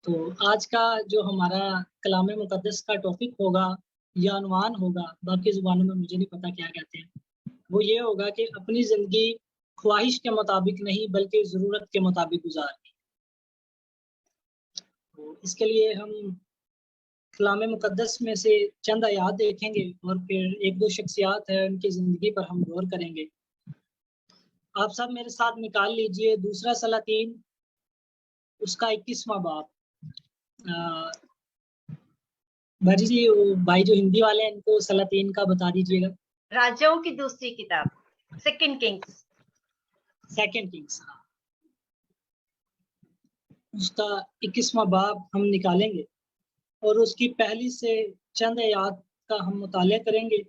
تو آج کا جو ہمارا کلام مقدس کا ٹاپک ہوگا یا عنوان ہوگا، باقی زبانوں میں مجھے نہیں پتا کیا کہتے ہیں، وہ یہ ہوگا کہ اپنی زندگی خواہش کے مطابق نہیں بلکہ ضرورت کے مطابق گزارنی۔ تو اس کے لیے ہم کلام مقدس میں سے چند آیات دیکھیں گے اور پھر ایک دو شخصیات ہیں ان کی زندگی پر ہم غور کریں گے۔ آپ سب میرے ساتھ نکال لیجئے دوسرا سلاطین اس کا 21واں باب۔ بھائی جی بھائی جو ہندی والے ہیں ان کو سلاطین کا بتا دیجیے گا۔ راجوں کی دوسری کتاب سیکنڈ کنگز ہاں، اس کا 21واں باب ہم نکالیں گے اور اس کی پہلی سے چند آیات کا ہم مطالعہ کریں گے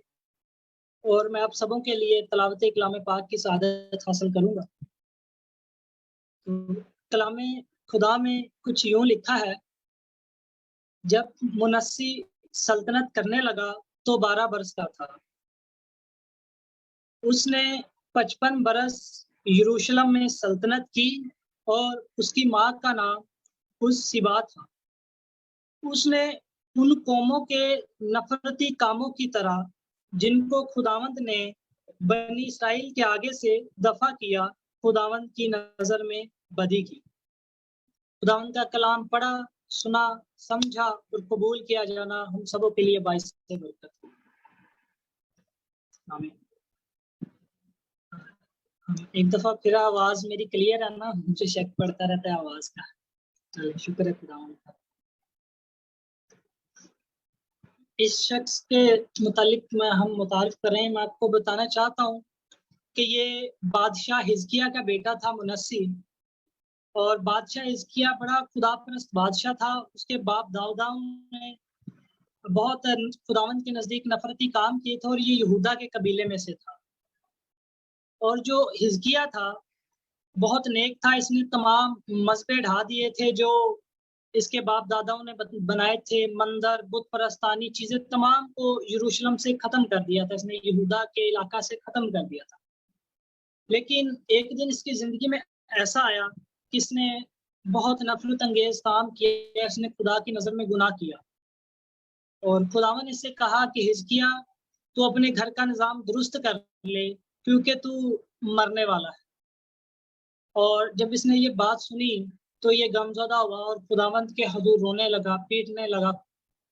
اور میں آپ سبوں کے لیے تلاوت کلام پاک کی سعادت حاصل کروں گا۔ کلام خدا میں کچھ یوں لکھا ہے، جب منسی سلطنت کرنے لگا تو 12 برس کا تھا۔ اس نے 55 برس یروشلم میں سلطنت کی اور اس کی ماں کا نام سبا تھا۔ اس نے ان قوموں کے نفرتی کاموں کی طرح جن کو خداوند نے بنی اسرائیل کے آگے سے دفع کیا، خداوند کی نظر میں بدی کی۔ خداوند کا کلام پڑھا، سنا، سمجھا اور قبول کیا جانا ہم سبوں کے لیے باعث برکت ہو۔ آمین۔ ایک دفعہ پھر آواز میری کلیئر ہے نا؟ مجھے شک پڑتا رہتا ہے آواز کا۔ چلے شکر ہے خداوند کا۔ اس شخص کے متعلق ہم متعارف کریں، میں آپ کو بتانا چاہتا ہوں کہ یہ بادشاہ حزقیہ کا بیٹا تھا منسی، اور بادشاہ حزقیہ بڑا خدا پرست بادشاہ تھا۔ اس کے باپ داؤد نے بہت خداوند کے نزدیک نفرتی کام کیے تھے اور یہ یہودا کے قبیلے میں سے تھا۔ اور جو حزقیہ تھا بہت نیک تھا، اس نے تمام مذبح ڈھا دیے تھے جو اس کے باپ داداؤں نے بنائے تھے، مندر، بت پرستانی چیزیں تمام کو یروشلم سے ختم کر دیا تھا، اس نے یہودا کے علاقہ سے ختم کر دیا تھا۔ لیکن ایک دن اس کی زندگی میں ایسا آیا کہ اس نے بہت نفرت انگیز کام کیا، اس نے خدا کی نظر میں گناہ کیا، اور خداوند نے اس سے کہا کہ حزقیہ تو اپنے گھر کا نظام درست کر لے کیونکہ تو مرنے والا ہے۔ اور جب اس نے یہ بات سنی تو یہ غمزدہ ہوا اور خداوند کے حضور رونے لگا، پیٹنے لگا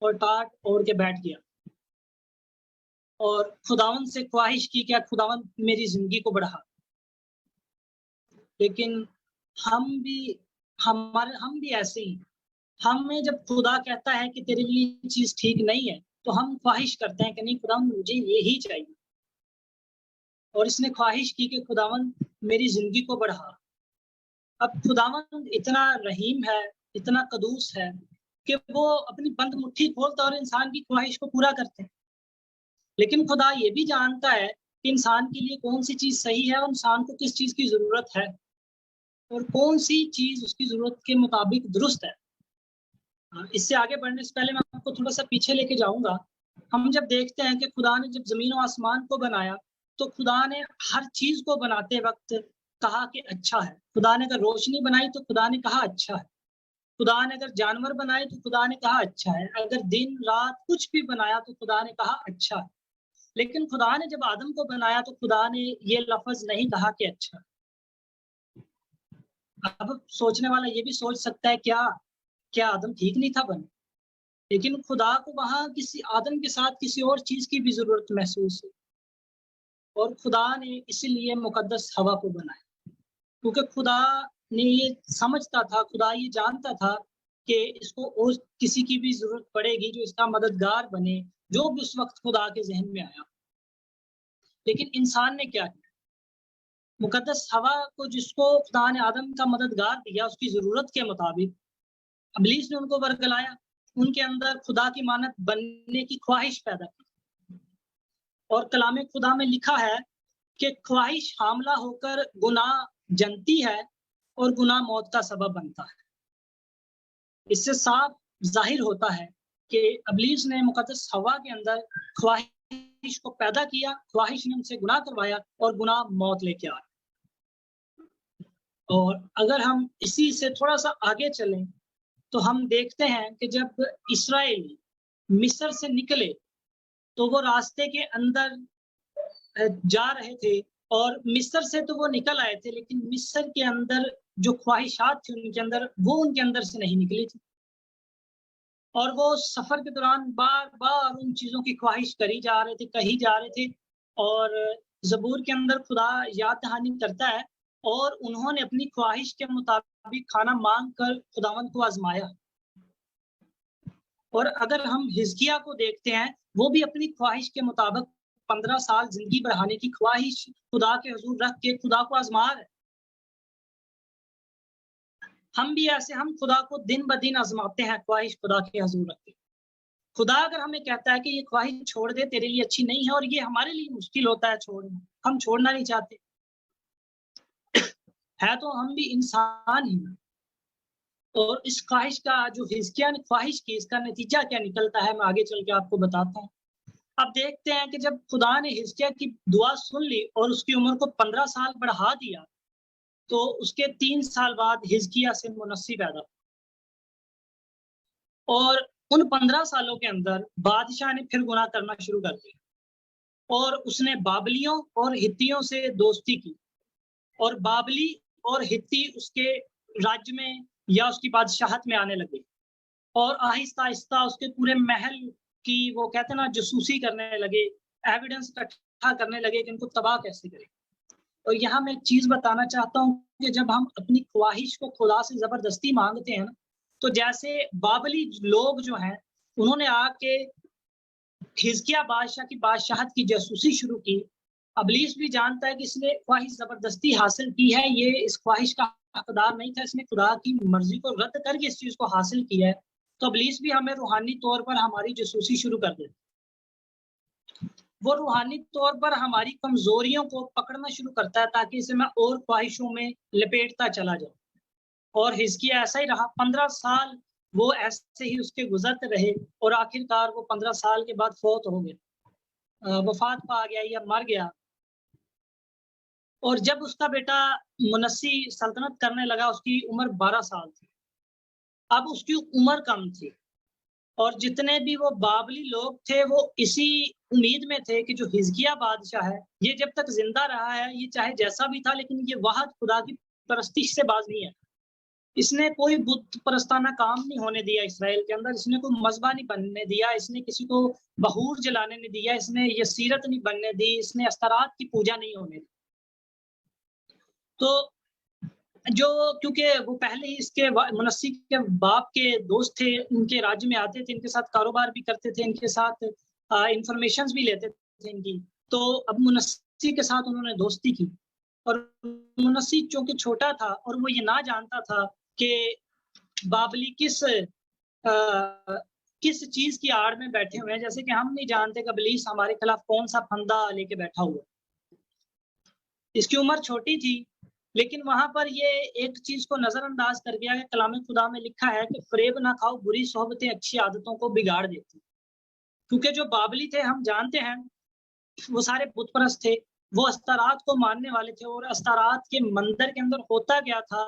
اور ٹاٹ اوڑھ کے بیٹھ گیا، اور خداوند سے خواہش کی کہ خداوند میری زندگی کو بڑھا۔ لیکن ہم بھی ایسے ہی، ہمیں جب خدا کہتا ہے کہ تیرے لیے یہ چیز ٹھیک نہیں ہے تو ہم خواہش کرتے ہیں کہ نہیں خداوند مجھے یہی چاہیے، اور اس نے خواہش کی کہ خداوند میری زندگی کو بڑھا۔ اب خداوند اتنا رحیم ہے، اتنا قدوس ہے کہ وہ اپنی بند مٹھی کھولتا اور انسان کی خواہش کو پورا کرتے ہیں، لیکن خدا یہ بھی جانتا ہے کہ انسان کے لیے کون سی چیز صحیح ہے اور انسان کو کس چیز کی ضرورت ہے اور کون سی چیز اس کی ضرورت کے مطابق درست ہے۔ اس سے آگے بڑھنے سے پہلے میں آپ کو تھوڑا سا پیچھے لے کے جاؤں گا۔ ہم جب دیکھتے ہیں کہ خدا نے جب زمین و آسمان کو بنایا تو خدا نے ہر چیز کو بناتے وقت کہا کہ اچھا ہے۔ خدا نے اگر روشنی بنائی تو خدا نے کہا اچھا ہے، خدا نے اگر جانور بنائے تو خدا نے کہا اچھا ہے، اگر دن رات کچھ بھی بنایا تو خدا نے کہا اچھا ہے۔ لیکن خدا نے جب آدم کو بنایا تو خدا نے یہ لفظ نہیں کہا کہ اچھا ہے۔ اب سوچنے والا یہ بھی سوچ سکتا ہے کیا آدم ٹھیک نہیں تھا بنے؟ لیکن خدا کو وہاں کسی آدم کے ساتھ کسی اور چیز کی بھی ضرورت محسوس ہوئی، اور خدا نے اسی لیے مقدس ہوا کو بنایا، کیونکہ خدا نے یہ سمجھتا تھا، خدا یہ جانتا تھا کہ اس کو اور کسی کی بھی ضرورت پڑے گی جو اس کا مددگار بنے، جو بھی اس وقت خدا کے ذہن میں آیا۔ لیکن انسان نے کیا کیا؟ مقدس ہوا کو جس کو خدا نے آدم کا مددگار دیا اس کی ضرورت کے مطابق، ابلیس نے ان کو ورگلایا، ان کے اندر خدا کی مانند بننے کی خواہش پیدا کی، اور کلام خدا میں لکھا ہے کہ خواہش حاملہ ہو کر گناہ جنتی ہے اور گناہ موت کا سبب بنتا ہے۔ اس سے صاف ظاہر ہوتا ہے کہ ابلیس نے مقدس ہوا کے اندر خواہش کو پیدا کیا، خواہش نے ان سے گناہ کروایا اور گناہ موت لے کے آیا۔ اور اگر ہم اسی سے تھوڑا سا آگے چلیں تو ہم دیکھتے ہیں کہ جب اسرائیلی مصر سے نکلے تو وہ راستے کے اندر جا رہے تھے، اور مصر سے تو وہ نکل آئے تھے، لیکن مصر کے اندر جو خواہشات تھے ان کے اندر، وہ ان کے اندر سے نہیں نکلی تھی، اور وہ سفر کے دوران بار بار ان چیزوں کی خواہش کری جا رہے تھے، کہی جا رہے تھے. اور زبور کے اندر خدا یاد دہانی کرتا ہے، اور انہوں نے اپنی خواہش کے مطابق کھانا مانگ کر خداوند کو آزمایا. اور اگر ہم حزقیہ کو دیکھتے ہیں، وہ بھی اپنی خواہش کے مطابق 15 سال زندگی بڑھانے کی خواہش خدا کے حضور رکھ کے خدا کو آزما رہے. ہم بھی ایسے، ہم خدا کو دن بدن آزماتے ہیں خواہش خدا کے حضور رکھ کے. خدا اگر ہمیں کہتا ہے کہ یہ خواہش چھوڑ دے، تیرے لیے اچھی نہیں ہے، اور یہ ہمارے لیے مشکل ہوتا ہے چھوڑنا، ہم چھوڑنا نہیں چاہتے. ہے تو ہم بھی انسان ہی. اور اس خواہش کا جو حزقیہ نے خواہش کی، اس کا نتیجہ کیا نکلتا ہے، میں آگے چل کے آپ کو بتاتا ہوں. اب دیکھتے ہیں کہ جب خدا نے حزقیہ کی دعا سن لی اور اس کی عمر کو 15 سال بڑھا دیا، تو اس کے 3 سال بعد حزقیہ سے منسی پیدا. اور ان 15 سالوں کے اندر بادشاہ نے پھر گناہ کرنا شروع کر دیا، اور اس نے بابلیوں اور ہتھیوں سے دوستی کی، اور بابلی اور ہتھی اس کے راج میں یا اس کی بادشاہت میں آنے لگے، اور آہستہ آہستہ اس کے پورے محل کی، وہ کہتے ہیں نا، جاسوسی کرنے لگے، ایویڈنس اکٹھا کرنے لگے کہ ان کو تباہ کیسے کریں. اور یہاں میں ایک چیز بتانا چاہتا ہوں کہ جب ہم اپنی خواہش کو خدا سے زبردستی مانگتے ہیں نا، تو جیسے بابلی لوگ جو ہیں، انہوں نے آ کے حزقیہ بادشاہ کی بادشاہت کی جاسوسی شروع کی. ابلیس بھی جانتا ہے کہ اس نے خواہش زبردستی حاصل کی ہے، یہ اس خواہش کا حقدار نہیں تھا، اس نے خدا کی مرضی کو رد کر کے اس چیز کو حاصل کیا ہے. تو ابلیس بھی ہمیں روحانی طور پر ہماری جاسوسی شروع کر دیتا. وہ روحانی طور پر ہماری کمزوریوں کو پکڑنا شروع کرتا ہے تاکہ اسے میں اور خواہشوں میں لپیٹتا چلا جاؤں. اور حزقیہ ایسا ہی رہا، 15 سال وہ ایسے ہی اس کے گزرتے رہے، اور آخر کار وہ 15 سال کے بعد فوت ہو گیا، وفات پا گیا یا مر گیا. اور جب اس کا بیٹا منسی سلطنت کرنے لگا، اس کی عمر 12 سال تھی. اب اس کی عمر کم تھی، اور جتنے بھی وہ بابلی لوگ تھے وہ اسی امید میں تھے کہ جو حزقیہ بادشاہ ہے، یہ جب تک زندہ رہا ہے، یہ چاہے جیسا بھی تھا، لیکن یہ واحد خدا کی پرستش سے باز نہیں ہے. اس نے کوئی بت پرستانہ کام نہیں ہونے دیا اسرائیل کے اندر، اس نے کوئی مذبح نہیں بننے دیا، اس نے کسی کو بہور جلانے نہیں دیا، اس نے یسیرت نہیں بننے دی، اس نے استرات کی پوجا نہیں ہونے دی. تو جو کیونکہ وہ پہلے ہی اس کے منسی کے باپ کے دوست تھے، ان کے راج میں آتے تھے، ان کے ساتھ کاروبار بھی کرتے تھے، ان کے ساتھ انفارمیشنز بھی لیتے تھے ان کی. تو اب منسی کے ساتھ انہوں نے دوستی کی، اور منسی چونکہ چھوٹا تھا اور وہ یہ نہ جانتا تھا کہ بابلی کس چیز کی آڑ میں بیٹھے ہوئے ہیں. جیسے کہ ہم نہیں جانتے کہ ابلیس ہمارے خلاف کون سا پھندا لے کے بیٹھا ہوا. اس کی عمر چھوٹی تھی، لیکن وہاں پر یہ ایک چیز کو نظر انداز کر گیا کہ کلام خدا میں لکھا ہے کہ فریب نہ کھاؤ، بری صحبتیں اچھی عادتوں کو بگاڑ دیتی. کیونکہ جو بابلی تھے، ہم جانتے ہیں، وہ سارے بت پرست تھے، وہ استارات کو ماننے والے تھے. اور استارات کے مندر کے اندر ہوتا گیا تھا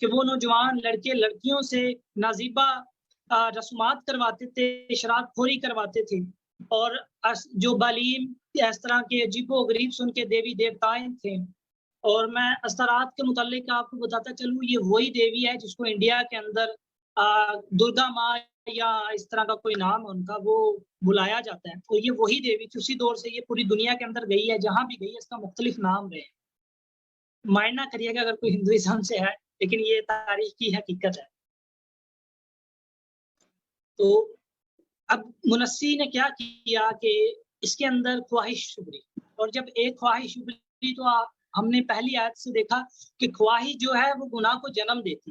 کہ وہ نوجوان لڑکے لڑکیوں سے نازیبا رسومات کرواتے تھے، شراب خوری کرواتے تھے، اور جو بالیم اس طرح کے عجیب و غریب سن کے دیوی دیوتائیں تھے. اور میں استارات کے متعلق آپ کو بتاتا چلوں، یہ وہی دیوی ہے جس کو انڈیا کے اندر درگا ماں یا اس طرح کا کوئی نام ان کا وہ بلایا جاتا ہے. تو یہ وہی دیوی تھی، اسی دور سے یہ پوری دنیا کے اندر گئی ہے، جہاں بھی گئی ہے اس کا مختلف نام رہے. مائنڈ نہ کریے گا اگر کوئی ہندوازم سے ہے، لیکن یہ تاریخ کی حقیقت ہے. تو اب منسی نے کیا کیا کہ اس کے اندر خواہش ابھری، اور جب ایک خواہش ابھری تو ہم نے پہلی آیت سے دیکھا کہ خواہش جو ہے وہ گناہ کو جنم دیتی،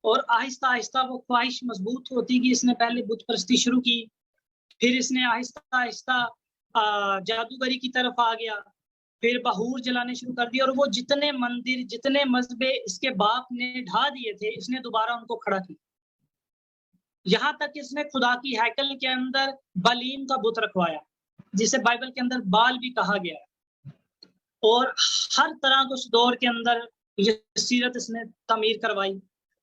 اور آہستہ آہستہ وہ خواہش مضبوط ہوتی گئی. اس نے پہلے بت پرستی شروع کی، پھر اس نے آہستہ آہستہ جادوگری کی طرف آ گیا، پھر بہور جلانے شروع کر دیا، اور وہ جتنے مندر، جتنے مذہبے اس کے باپ نے ڈھا دیے تھے، اس نے دوبارہ ان کو کھڑا کیا. یہاں تک اس نے خدا کی ہیکل کے اندر بالیم کا بت رکھوایا، جسے بائبل کے اندر بال بھی کہا گیا ہے. اور ہر طرح کے اس دور کے اندر یہ سیرت اس نے تعمیر کروائی.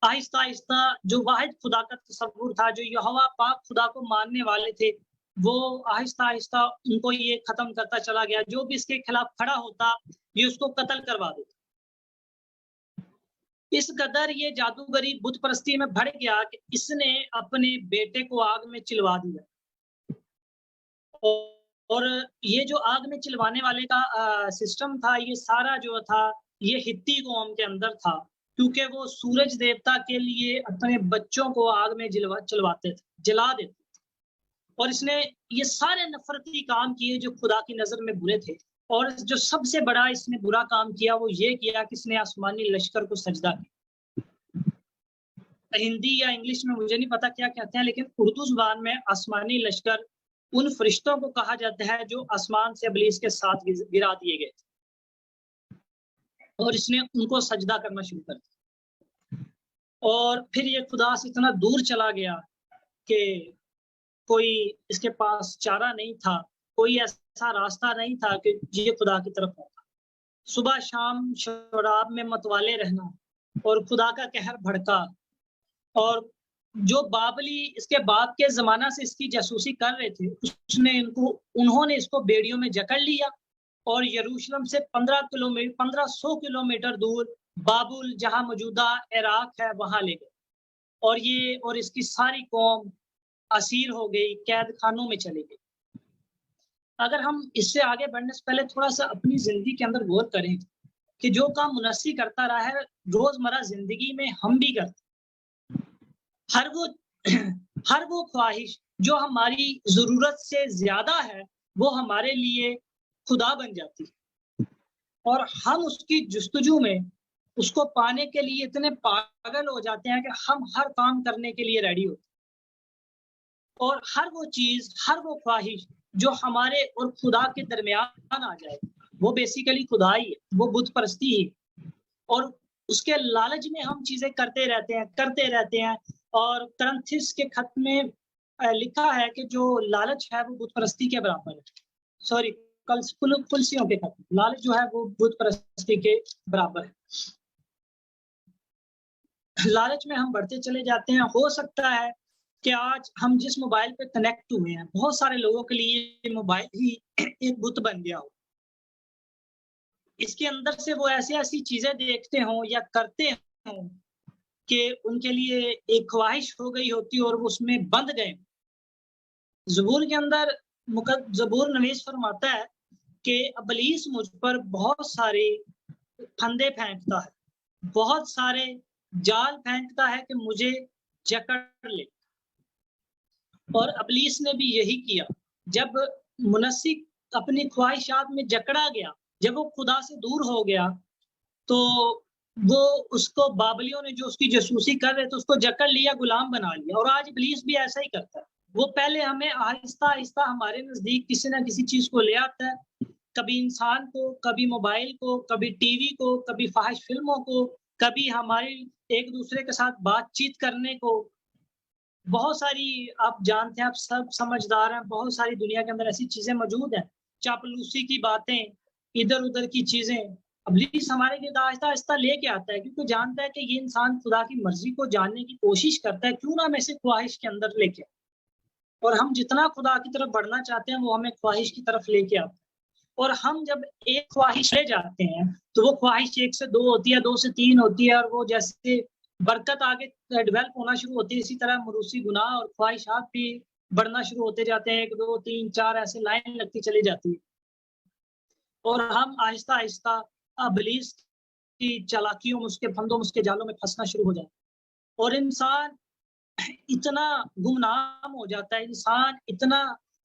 آہستہ آہستہ جو واحد خدا کا تصور تھا، جو یہوہ پاک خدا کو ماننے والے تھے، وہ آہستہ آہستہ ان کو یہ ختم کرتا چلا گیا. جو بھی اس کے خلاف کھڑا ہوتا یہ اس کو قتل کروا دیتا. اس قدر یہ جادوگری بت پرستی میں بڑھ گیا کہ اس نے اپنے بیٹے کو آگ میں چلوا دیا. اور یہ جو آگ میں چلوانے والے کا سسٹم تھا، یہ سارا جو تھا یہ ہتی قوم کے اندر تھا، کیونکہ وہ سورج دیوتا کے لیے اپنے بچوں کو آگ میں چلواتے تھے، جلا دیتے تھے. اور اس نے یہ سارے نفرتی کام کیے جو خدا کی نظر میں برے تھے. اور جو سب سے بڑا اس نے برا کام کیا وہ یہ کیا کہ اس نے آسمانی لشکر کو سجدہ کیا. ہندی یا انگلش میں مجھے نہیں پتا کیا کہتے ہیں، لیکن اردو زبان میں آسمانی لشکر ان فرشتوں کو کہا جاتا ہے جو آسمان سے ابلیس کے ساتھ گرا دیے گئے تھے. اور اس نے ان کو سجدہ کرنا شروع کر دیا. اور پھر یہ خدا سے اتنا دور چلا گیا کہ کوئی اس کے پاس چارہ نہیں تھا، کوئی ایسا راستہ نہیں تھا کہ یہ خدا کی طرف ہوتا. صبح شام شراب میں متوالے رہنا، اور خدا کا قہر بھڑکا. اور جو بابلی اس کے باپ کے زمانہ سے اس کی جاسوسی کر رہے تھے، انہوں نے اس کو بیڑیوں میں جکڑ لیا اور یروشلم سے 1500 کلومیٹر دور بابل، جہاں موجودہ عراق ہے، وہاں لے گئے. اور اس کی ساری قوم اسیر ہو گئی، قید خانوں میں چلی گئی. اگر ہم اس سے آگے بڑھنے سے پہلے تھوڑا سا اپنی زندگی کے اندر غور کریں کہ جو کام منسی کرتا رہا ہے روزمرہ زندگی میں ہم بھی کرتے، ہر وہ خواہش جو ہماری ضرورت سے زیادہ ہے وہ ہمارے لیے خدا بن جاتی ہے. اور ہم اس کی جستجو میں اس کو پانے کے لیے اتنے پاگل ہو جاتے ہیں کہ ہم ہر کام کرنے کے لیے ریڈی ہوتے ہیں. اور ہر وہ چیز، ہر وہ خواہش جو ہمارے اور خدا کے درمیان آ جائے وہ بیسیکلی خدا ہی ہے، وہ بت پرستی ہی. اور اس کے لالچ میں ہم چیزیں کرتے رہتے ہیں. اور کرنتھس کے خط میں لکھا ہے کہ جو لالچ ہے وہ بت پرستی کے برابر ہے. سوری، کلسیوں کے خط میں لالچ جو ہے وہ بت پرستی کے برابر ہے. لالچ میں ہم بڑھتے چلے جاتے ہیں. ہو سکتا ہے کہ آج ہم جس موبائل پہ کنیکٹ ہوئے ہیں، بہت سارے لوگوں کے لیے موبائل ہی ایک بت بن گیا ہو. اس کے اندر سے وہ ایسی چیزیں دیکھتے ہوں یا کرتے ہوں کہ ان کے لیے ایک خواہش ہو گئی ہوتی اور وہ اس میں بند گئے. زبور کے اندر زبور نویس فرماتا ہے کہ ابلیس مجھ پر بہت سارے پھندے پھینکتا ہے، بہت سارے جال پھینکتا ہے کہ مجھے جکڑ لے. اور ابلیس نے بھی یہی کیا. جب منسی اپنی خواہشات میں جکڑا گیا، جب وہ خدا سے دور ہو گیا، تو وہ اس کو بابلیوں نے جو اس کی جاسوسی کر رہے تھے اس کو جکڑ لیا، غلام بنا لیا. اور آج ابلیس بھی ایسا ہی کرتا ہے. وہ پہلے ہمیں آہستہ آہستہ ہمارے نزدیک کسی نہ کسی چیز کو لے آتا ہے، کبھی انسان کو، کبھی موبائل کو، کبھی ٹی وی کو، کبھی فاحش فلموں کو، کبھی ہماری ایک دوسرے کے ساتھ بات چیت کرنے کو. بہت ساری، آپ جانتے ہیں، آپ سب سمجھدار ہیں، بہت ساری دنیا کے اندر ایسی چیزیں موجود ہیں. چاپلوسی کی باتیں، ادھر ادھر کی چیزیں ابلیس ہمارے لیے آہستہ آہستہ لے کے آتا ہے، کیونکہ جانتا ہے کہ یہ انسان خدا کی مرضی کو جاننے کی کوشش کرتا ہے، کیوں نہ ہم اسے خواہش کے اندر لے کے. اور ہم جتنا خدا کی طرف بڑھنا چاہتے ہیں وہ ہمیں خواہش کی طرف لے کے آتا ہے. اور ہم جب ایک خواہش لے جاتے ہیں تو وہ خواہش 1 سے 2 ہوتی ہے، 2 سے 3 ہوتی ہے، اور وہ جیسے برکت آگے ڈیولپ ہونا شروع ہوتی ہے، اسی طرح موروثی گناہ اور خواہشات بھی بڑھنا شروع ہوتے جاتے ہیں. 1 2 3 4 ایسے لائن لگتی چلی جاتی ہے. اور ہم آہستہ آہستہ ابلیس کی چالاکیوں میں، اس کے پھندوں میں، اس کے جالوں میں پھنسنا شروع ہو جاتا ہے. اور انسان اتنا گمنام ہو جاتا ہے، انسان اتنا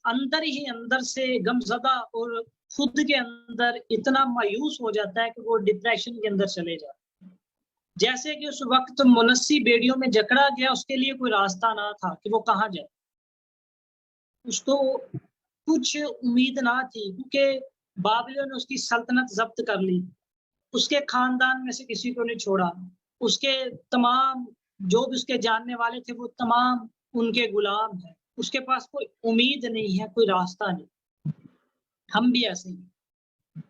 اندر ہی اندر سے غمزدہ اور خود کے اندر اتنا مایوس ہو جاتا ہے کہ وہ ڈپریشن کے اندر چلے جاتا ہے. جیسے کہ اس وقت منسی بیڑیوں میں جکڑا گیا، اس کے لیے کوئی راستہ نہ تھا کہ وہ کہاں جائے. اس کو کچھ امید نہ تھی، کیونکہ بابلیوں نے اس کی سلطنت ضبط کر لی. اس کے خاندان میں سے کسی کو نہیں چھوڑا. اس کے تمام جو بھی اس کے جاننے والے تھے وہ تمام ان کے غلام ہیں. اس کے پاس کوئی امید نہیں ہے، کوئی راستہ نہیں. ہم بھی ایسے ہی،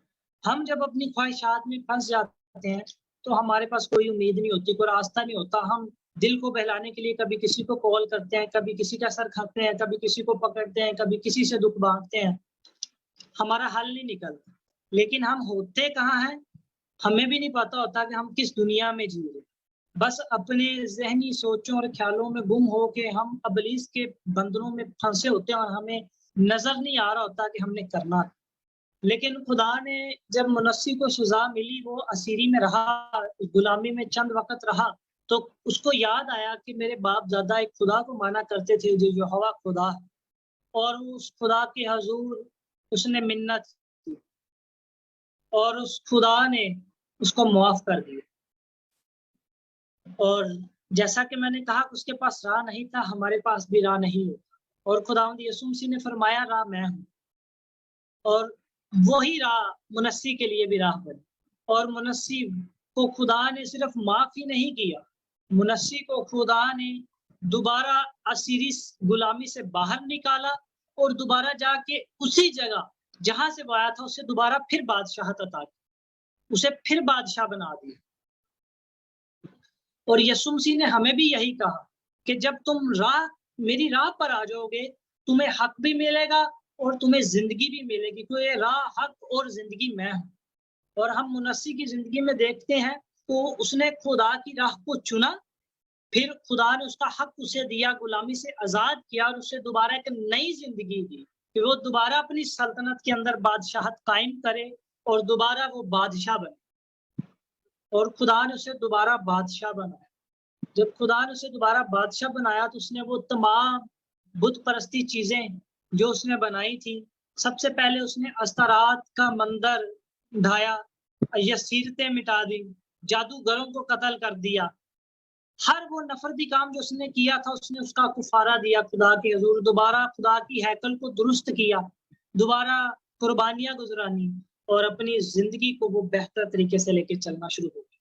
ہم جب اپنی خواہشات میں پھنس جاتے ہیں تو ہمارے پاس کوئی امید نہیں ہوتی، کوئی راستہ نہیں ہوتا. ہم دل کو بہلانے کے لیے کبھی کسی کو کال کرتے ہیں، کبھی کسی کا سر کھاتے ہیں، کبھی کسی کو پکڑتے ہیں، کبھی کسی سے دکھ بانٹتے ہیں، ہمارا حل نہیں نکلتا. لیکن ہم ہوتے کہاں ہیں ہمیں بھی نہیں پتا ہوتا کہ ہم کس دنیا میں جی رہے. بس اپنے ذہنی سوچوں اور خیالوں میں گم ہو کے ہم ابلیس کے بندروں میں پھنسے ہوتے ہیں اور ہمیں نظر نہیں آ رہا ہوتا کہ ہم نے کرنا. لیکن خدا نے جب منسی کو سزا ملی، وہ اسیری میں رہا، غلامی میں چند وقت رہا، تو اس کو یاد آیا کہ میرے باپ دادا ایک خدا کو مانا کرتے تھے جو یہوہ خدا ہے، اور اس خدا کے حضور اس نے منت کی اور اس خدا نے اس کو معاف کر دیا. اور جیسا کہ میں نے کہا کہ اس کے پاس راہ نہیں تھا، ہمارے پاس بھی راہ نہیں ہوتا. اور خداوند یسوع مسیح نے فرمایا راہ میں ہوں، اور وہی راہ منسی کے لیے بھی راہ بنی. اور منسی کو خدا نے صرف معاف ہی نہیں کیا، منسی کو خدا نے دوبارہ اسیری غلامی سے باہر نکالا اور دوبارہ جا کے اسی جگہ جہاں سے وہ آیا تھا اسے دوبارہ پھر بادشاہت عطا کی، اسے پھر بادشاہ بنا دیا. اور یسوع مسیح نے ہمیں بھی یہی کہا کہ جب تم میری راہ پر آ جاؤ گے تمہیں حق بھی ملے گا اور تمہیں زندگی بھی ملے گی. تو یہ راہ، حق اور زندگی میں ہوں. اور ہم منسی کی زندگی میں دیکھتے ہیں تو اس نے خدا کی راہ کو چنا، پھر خدا نے اس کا حق اسے دیا، غلامی سے آزاد کیا اور اسے دوبارہ ایک نئی زندگی دی کہ وہ دوبارہ اپنی سلطنت کے اندر بادشاہت قائم کرے اور دوبارہ وہ بادشاہ بنے. اور خدا نے اسے دوبارہ بادشاہ بنایا. جب خدا نے اسے دوبارہ بادشاہ بنایا تو اس نے وہ تمام بت پرستی چیزیں جو اس نے بنائی تھی، سب سے پہلے اس نے استارات کا مندر ڈھایا، یسیرتیں مٹا دی، جادوگروں کو قتل کر دیا. ہر وہ نفرتی کام جو اس نے کیا تھا اس نے اس کا کفارہ دیا خدا کے حضور. دوبارہ خدا کی ہیکل کو درست کیا، دوبارہ قربانیاں گزرانی اور اپنی زندگی کو وہ بہتر طریقے سے لے کے چلنا شروع ہو گیا.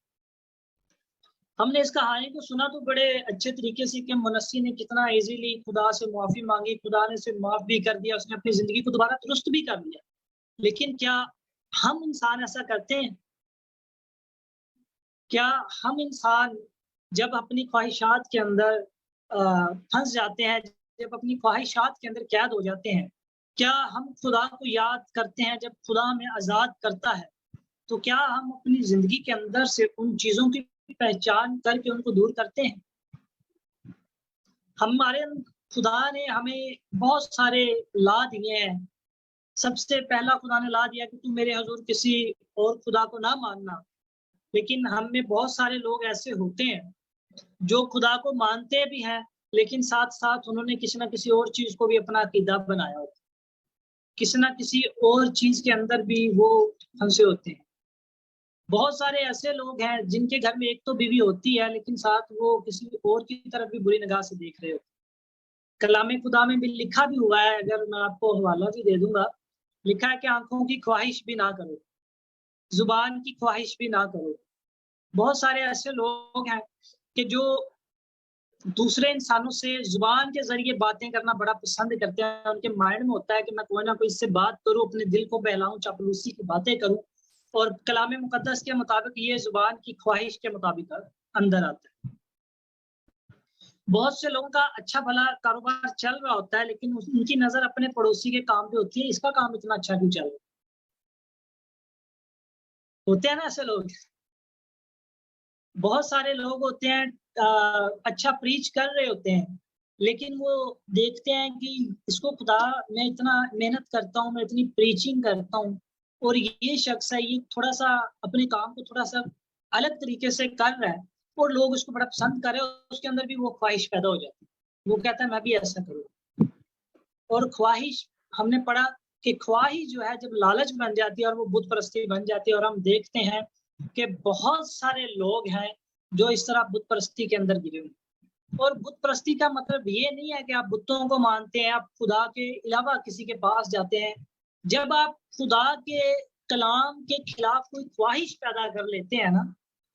ہم نے اس کہانی کو سنا تو بڑے اچھے طریقے سے کہ منسی نے کتنا ایزیلی خدا سے معافی مانگی، خدا نے اسے معاف بھی کر دیا، اس نے اپنی زندگی کو دوبارہ درست بھی کر دیا. لیکن کیا ہم انسان ایسا کرتے ہیں؟ کیا ہم انسان جب اپنی خواہشات کے اندر پھنس جاتے ہیں، جب اپنی خواہشات کے اندر قید ہو جاتے ہیں، کیا ہم خدا کو یاد کرتے ہیں جب خدا ہمیں آزاد کرتا ہے؟ تو کیا ہم اپنی زندگی کے اندر سے ان چیزوں کی پہچان کر کے ان کو دور کرتے ہیں؟ ہمارے خدا نے ہمیں بہت سارے لا دیے ہیں. سب سے پہلا خدا نے لا دیا کہ تم میرے حضور کسی اور خدا کو نہ ماننا. لیکن ہم میں بہت سارے لوگ ایسے ہوتے ہیں جو خدا کو مانتے بھی ہیں لیکن ساتھ ساتھ انہوں نے کسی نہ کسی اور چیز کو بھی اپنا عقیدہ بنایا ہوتا ہے، کسی نہ کسی اور چیز کے اندر بھی وہ پھنسے ہوتے ہیں. بہت سارے ایسے لوگ ہیں جن کے گھر میں ایک تو بیوی ہوتی ہے لیکن ساتھ وہ کسی اور کی طرف بھی بری نگاہ سے دیکھ رہے ہوتے ہیں. کلام خدا میں بھی لکھا بھی ہوا ہے، اگر میں آپ کو حوالہ بھی دے دوں گا، لکھا ہے کہ آنکھوں کی خواہش بھی نہ کرو، زبان کی خواہش بھی نہ کرو. بہت سارے ایسے لوگ ہیں کہ جو دوسرے انسانوں سے زبان کے ذریعے باتیں کرنا بڑا پسند کرتے ہیں. ان کے مائنڈ میں ہوتا ہے کہ میں کوئی نہ کوئی اس سے بات کروں، اپنے دل کو بہلاؤں، چاپلوسی کی باتیں کروں. اور کلام مقدس کے مطابق یہ زبان کی خواہش کے مطابق اندر آتا ہے. بہت سے لوگوں کا اچھا بھلا کاروبار چل رہا ہوتا ہے لیکن ان کی نظر اپنے پڑوسی کے کام پہ ہوتی ہے، اس کا کام اتنا اچھا کیوں چل رہا ہے. ہوتے ہیں نا ایسے لوگ. بہت سارے لوگ ہوتے ہیں اچھا پریچ کر رہے ہوتے ہیں لیکن وہ دیکھتے ہیں کہ اس کو خدا، میں اتنا محنت کرتا ہوں، میں اتنی پریچنگ کرتا ہوں اور یہ شخص ہے یہ تھوڑا سا اپنے کام کو تھوڑا سا الگ طریقے سے کر رہا ہے اور لوگ اس کو بڑا پسند کر رہے ہیں. اس کے اندر بھی وہ خواہش پیدا ہو جاتی ہے، وہ کہتا ہے میں بھی ایسا کروں. اور خواہش ہم نے پڑھا کہ خواہش جو ہے جب لالچ بن جاتی ہے اور وہ بت پرستی بن جاتی ہے. اور ہم دیکھتے ہیں کہ بہت سارے لوگ ہیں جو اس طرح بت پرستی کے اندر گرے ہوئے. اور بت پرستی کا مطلب یہ نہیں ہے کہ آپ بتوں کو مانتے ہیں، آپ خدا کے علاوہ کسی کے پاس جاتے ہیں. جب آپ خدا کے کلام کے خلاف کوئی خواہش پیدا کر لیتے ہیں نا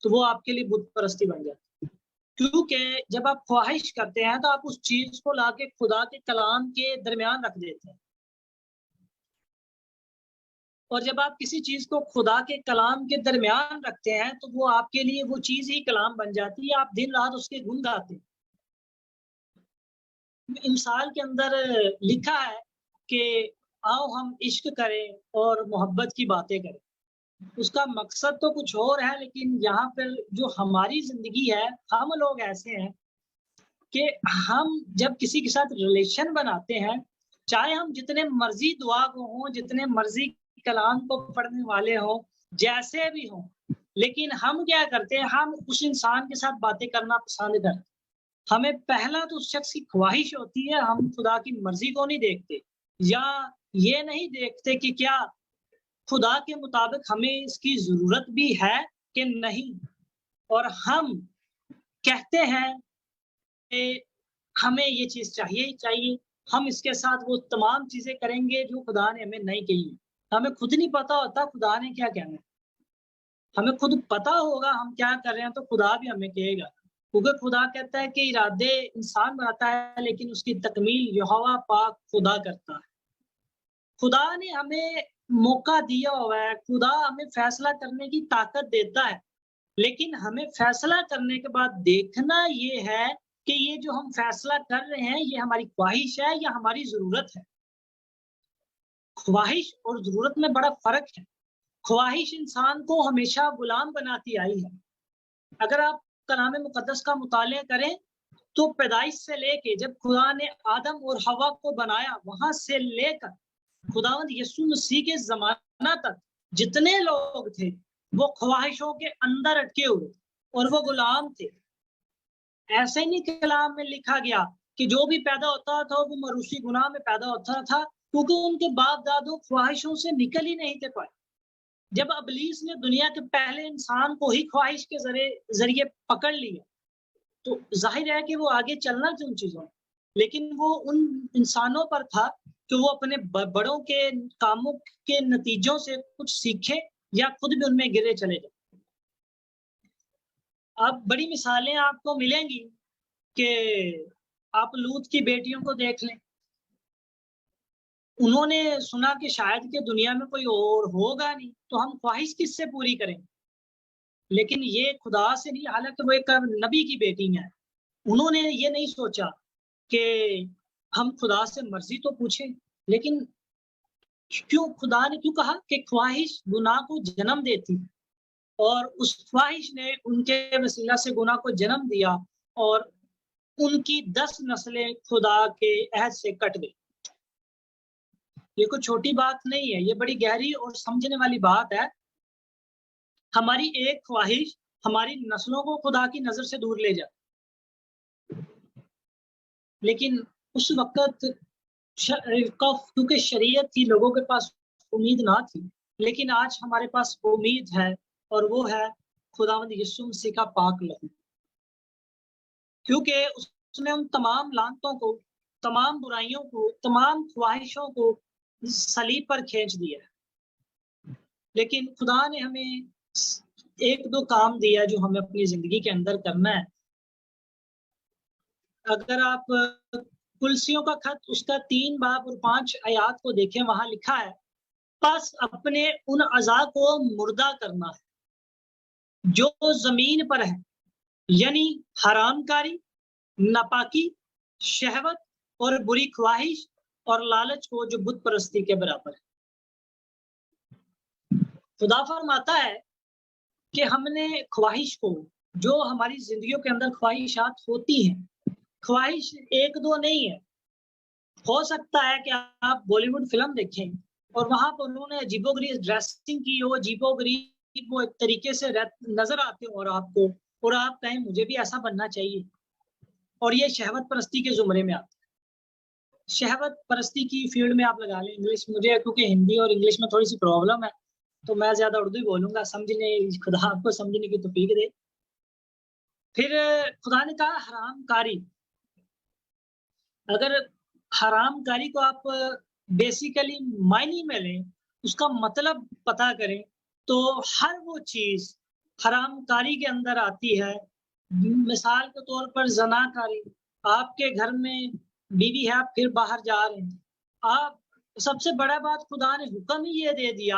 تو وہ آپ کے لیے بت پرستی بن جاتی ہے. کیونکہ جب آپ خواہش کرتے ہیں تو آپ اس چیز کو لا کے خدا کے کلام کے درمیان رکھ دیتے ہیں. اور جب آپ کسی چیز کو خدا کے کلام کے درمیان رکھتے ہیں تو وہ آپ کے لیے وہ چیز ہی کلام بن جاتی ہے، آپ دن رات اس کے گن گاتے ہیں۔ مثال کے اندر لکھا ہے کہ آؤ ہم عشق کریں اور محبت کی باتیں کریں۔ اس کا مقصد تو کچھ اور ہے، لیکن یہاں پر جو ہماری زندگی ہے، ہم لوگ ایسے ہیں کہ ہم جب کسی کے ساتھ ریلیشن بناتے ہیں، چاہے ہم جتنے مرضی دعا کو ہوں، جتنے مرضی کلام کو پڑھنے والے ہوں، جیسے بھی ہوں، لیکن ہم کیا کرتے ہیں، ہم اس انسان کے ساتھ باتیں کرنا پسند کرتے ہیں۔ ہمیں پہلا تو اس شخص کی خواہش ہوتی ہے، ہم خدا کی مرضی کو نہیں دیکھتے، یا یہ نہیں دیکھتے کہ کیا خدا کے مطابق ہمیں اس کی ضرورت بھی ہے کہ نہیں، اور ہم کہتے ہیں کہ ہمیں یہ چیز چاہیے ہی چاہیے، ہم اس کے ساتھ وہ تمام چیزیں کریں گے جو خدا نے ہمیں نہیں کہی۔ ہمیں خود نہیں پتا ہوتا خدا نے کیا کہنا ہے، ہمیں خود پتا ہوگا ہم کیا کر رہے ہیں تو خدا بھی ہمیں کہے گا، کیونکہ خدا کہتا ہے کہ ارادے انسان بناتا ہے لیکن اس کی تکمیل یہوہ پاک خدا کرتا ہے۔ خدا نے ہمیں موقع دیا ہوا ہے، خدا ہمیں فیصلہ کرنے کی طاقت دیتا ہے، لیکن ہمیں فیصلہ کرنے کے بعد دیکھنا یہ ہے کہ یہ جو ہم فیصلہ کر رہے ہیں یہ ہماری خواہش ہے یا ہماری ضرورت ہے۔ خواہش اور ضرورت میں بڑا فرق ہے۔ خواہش انسان کو ہمیشہ غلام بناتی آئی ہے۔ اگر آپ کلام مقدس کا مطالعہ کریں تو پیدائش سے لے کے جب خدا نے آدم اور حوا کو بنایا، وہاں سے لے کر خداوند یسوع مسیح کے زمانہ تک جتنے لوگ تھے وہ خواہشوں کے اندر اٹکے ہوئے اور وہ غلام تھے۔ ایسے نہیں کلام میں لکھا گیا کہ جو بھی پیدا ہوتا تھا وہ مروسی گناہ میں پیدا ہوتا تھا، کیونکہ ان کے باپ دادو خواہشوں سے نکل ہی نہیں تھے پائے۔ جب ابلیس نے دنیا کے پہلے انسان کو ہی خواہش کے ذریعے پکڑ لیا تو ظاہر ہے کہ وہ آگے چلنا تھا ان چیزوں میں، لیکن وہ ان انسانوں پر تھا کہ وہ اپنے بڑوں کے کاموں کے نتیجوں سے کچھ سیکھے یا خود بھی ان میں گرے چلے جائیں۔ اب بڑی مثالیں آپ کو ملیں گی کہ آپ لوط کی بیٹیوں کو دیکھ لیں، انہوں نے سنا کہ شاید کہ دنیا میں کوئی اور ہوگا نہیں تو ہم خواہش کس سے پوری کریں، لیکن یہ خدا سے نہیں، حالانکہ وہ ایک نبی کی بیٹی ہیں، انہوں نے یہ نہیں سوچا کہ ہم خدا سے مرضی تو پوچھیں، لیکن کیوں خدا نے کیوں کہا کہ خواہش گناہ کو جنم دیتی، اور اس خواہش نے ان کے وسیلہ سے گناہ کو جنم دیا اور ان کی 10 نسلیں خدا کے عہد سے کٹ گئی۔ یہ کوئی چھوٹی بات نہیں ہے، یہ بڑی گہری اور سمجھنے والی بات ہے۔ ہماری ایک خواہش ہماری نسلوں کو خدا کی نظر سے دور لے جائے، لیکن اس وقت کیونکہ شریعت تھی، لوگوں کے پاس امید نہ تھی، لیکن آج ہمارے پاس امید ہے، اور وہ ہے خداوند یسوع مسیح کا پاک لہو، کیونکہ اس نے ان تمام لعنتوں کو، تمام برائیوں کو، تمام خواہشوں کو صلیب پر کھینچ دیا ہے۔ لیکن خدا نے ہمیں ایک دو کام دیا جو ہمیں اپنی زندگی کے اندر کرنا ہے۔ اگر آپ کلسیوں کا خط اس کا 3 باب اور 5 آیات کو دیکھیں، وہاں لکھا ہے پس اپنے ان اعضاء کو مردہ کرنا ہے جو زمین پر ہے، یعنی حرام کاری، ناپاکی، شہوت اور بری خواہش اور لالچ کو جو بت پرستی کے برابر ہے۔ خدا فرماتا ہے کہ ہم نے خواہش کو، جو ہماری زندگیوں کے اندر خواہشات ہوتی ہیں، خواہش ایک دو نہیں ہے۔ ہو سکتا ہے کہ آپ بالی ووڈ فلم دیکھیں اور وہاں پر انہوں نے عجیب و غریب ڈریسنگ کی ہو، عجیب و غریب وہ ایک طریقے سے نظر آتے ہو، اور آپ کہیں مجھے بھی ایسا بننا چاہیے، اور یہ شہوت پرستی کے زمرے میں آتا ہے۔ شہوت پرستی کی فیلڈ میں آپ لگا لیں انگلش، مجھے کیونکہ ہندی اور انگلش میں تھوڑی سی پرابلم ہے تو میں زیادہ اردو ہی بولوں گا، سمجھنے خدا آپ کو سمجھنے کی توفیق دے۔ پھر خدا نے کہا حرام کاری۔ اگر حرام کاری کو آپ بیسیکلی معنی میں لیں، اس کا مطلب پتہ کریں تو ہر وہ چیز حرام کاری کے اندر آتی ہے۔ مثال کے طور پر زنا کاری، آپ کے گھر میں بیوی ہے، آپ پھر باہر جا رہے ہیں، آپ سب سے بڑا بات خدا نے حکم ہی یہ دے دیا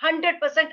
100%,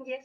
yes.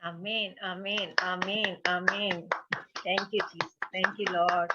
Amen, amen, amen, amen. Thank you, Jesus. Thank you, Lord.